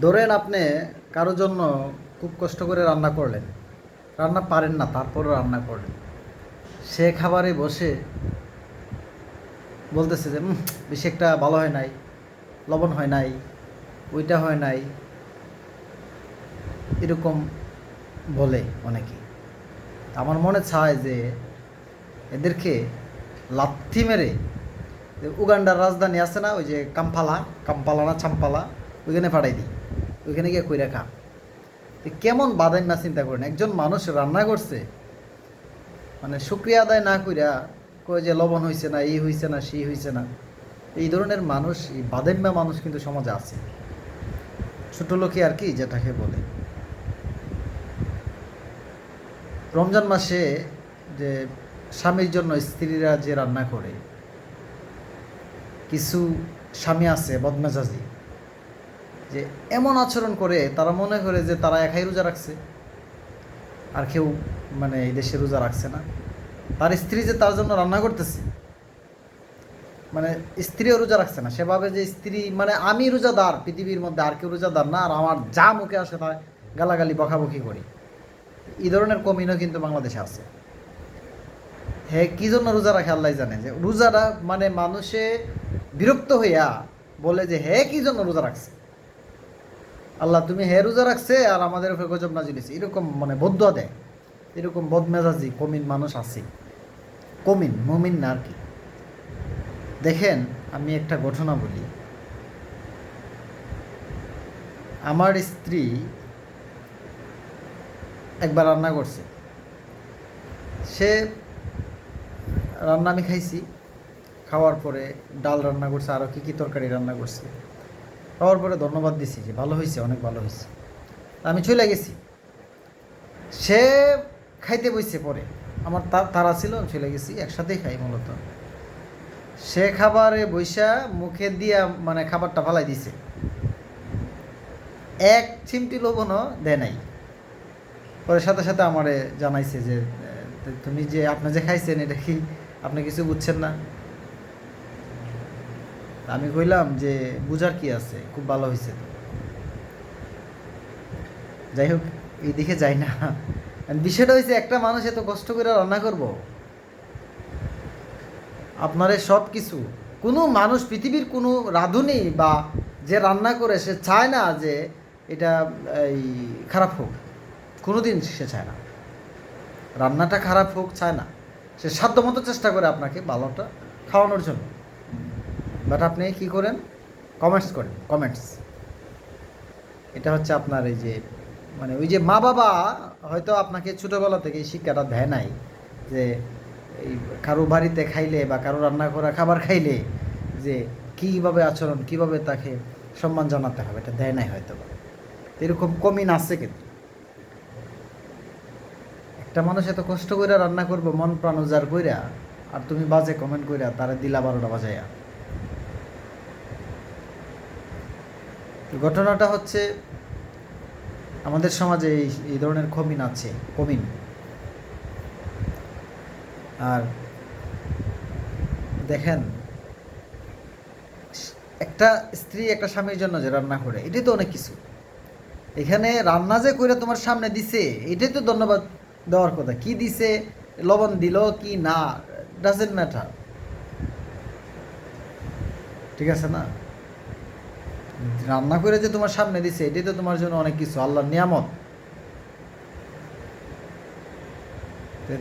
ধরেন আপনি কারোর জন্য খুব কষ্ট করে রান্না করলেন, রান্না পারেন না তারপরও রান্না করলেন। সে খাবারে বসে বলতেছে যে বেশি একটা ভালো হয় নাই, লবণ হয় নাই, ওইটা হয় নাই, এরকম বলে অনেকে। আমার মনে চায় যে এদেরকে লাথি মেরে যে উগান্ডার রাজধানী আছে না, ওই যে কাম্পালা, কাম্পালা না চাম্পালা, ওইখানে পাঠাই দিই, ওইখানে গিয়ে কইরা খা। কেমন বাদাম না চিন্তা করেন, একজন মানুষ রান্না করছে, মানে শুক্রিয়া আদায় না কইরা কয় যে লবণ হয়েছে না, এই হয়েছে না, সেই হয়েছে না। এই ধরনের মানুষ, এই বাদাম্যা মানুষ কিন্তু সমাজে আছে। ছোট লোকে আর কি যেটাকে বলে। রমজান মাসে যে স্বামীর জন্য স্ত্রীরা যে রান্না করে, কিছু স্বামী আছে বদমেজাজি, যে এমন আচরণ করে, তারা মনে করে যে তারা একাই রোজা রাখছে, আর কেউ মানে এই দেশে রোজা রাখছে না। তার স্ত্রী যে তার জন্য রান্না করতেছে, মানে স্ত্রীও রোজা রাখছে না, সেভাবে যে স্ত্রী মানে আমি রোজাদার, পৃথিবীর মধ্যে আর কেউ রোজাদার না, আর আমার যা মুখে আসে তা গালাগালি বকাবকি করি। এই ধরনের কমিনও কিন্তু বাংলাদেশে আছে। হ্যাঁ, কী জন্য রোজা রাখে আল্লাহ জানে। যে রোজাটা মানে মানুষে বিরক্ত হইয়া বলে যে হ্যাঁ কী জন্য রোজা রাখছে, আল্লাহ তুমি হ্যাঁ রোজা রাখছে আর আমাদের উপরে গজব নাজিল হয়েছে, এরকম মানে বদুয়া দেয়। এরকম বদমেজাজি কমিন মানুষ আছে। কমিন, মুমিন না আর কি। দেখেন, আমি একটা ঘটনা বলি। আমার স্ত্রী একবার রান্না করছে। সে রান্না আমি খাইছি, খাওয়ার পরে ডাল রান্না করছে, আরও কী কী তরকারি রান্না করছে। খাওয়ার পরে ধন্যবাদ দিছি যে ভালো হয়েছে, অনেক ভালো হয়েছে। আমি চলে গেছি, সে খাইতে বসছে। পরে আমার তারা ছিল, আমি চলে গেছি, একসাথেই খাই মূলত। সে খাবারে বৈশা মুখে দিয়া মানে খাবারটা ফালাই দিছে, এক চিমটি লবণও দেয় নাই। পরে সাথে সাথে আমারে জানাইছে যে তুমি যে আপনি যে খাইছেন এটা কি আপনি কিছু বুঝছেন না? আমি কইলাম যে বুঝার কি আছে, খুব ভালো হয়েছে তো। যাই হোক, এই দিকে যাই না। বিষয়টা হয়েছে, একটা মানুষ এত কষ্ট করে রান্না করব, আপনারে সব কিছু, কোনো মানুষ পৃথিবীর কোনো রাঁধুনি বা যে রান্না করে সে চায় না যে এটা এই খারাপ হোক, কোনো দিন সে চায় না। রান্নাটা খারাপ হোক চায় না, সে সাধ্যমতো চেষ্টা করে আপনাকে ভালোটা খাওয়ানোর জন্য। বাট আপনি কী করেন? কমেন্টস করেন, কমেন্টস। এটা হচ্ছে আপনার এই যে মানে ওই যে মা বাবা হয়তো আপনাকে ছোটোবেলা থেকে এই শিক্ষাটা দেয় নাই যে এই কারো বাড়িতে খাইলে বা কারো রান্না করা খাবার খাইলে যে কীভাবে আচরণ, কীভাবে তাকে সম্মান জানাতে হবে, এটা দেয় নাই হয়তো। এরকম কমিন আছে কিন্তু। একটা মানুষ এত কষ্ট করে রান্না করবো মন প্রাণ উজাড় কইরা, আর তুমি বাজে কমেন্ট কইরা তারা দিলা 12টা বাজাইয়া। ঘটনাটা হচ্ছে আমাদের সমাজে এই ধরনের কমিন আছে, কমিন। আর দেখেন, একটা স্ত্রী একটা স্বামীর জন্য যে রান্না করে, এটাই তো অনেক কিছু। এখানে রান্না যে করে তোমার সামনে দিছে, এটাই তো ধন্যবাদ দেওয়ার কথা। কি দিছে, লবণ দিল কি না, ডাজেন্ট ম্যাটার, ঠিক আছে না? রান্না করে যে তোমার সামনে দিছে, এটাই তো তোমার জন্য অনেক কিছু, আল্লাহর নিয়ামত।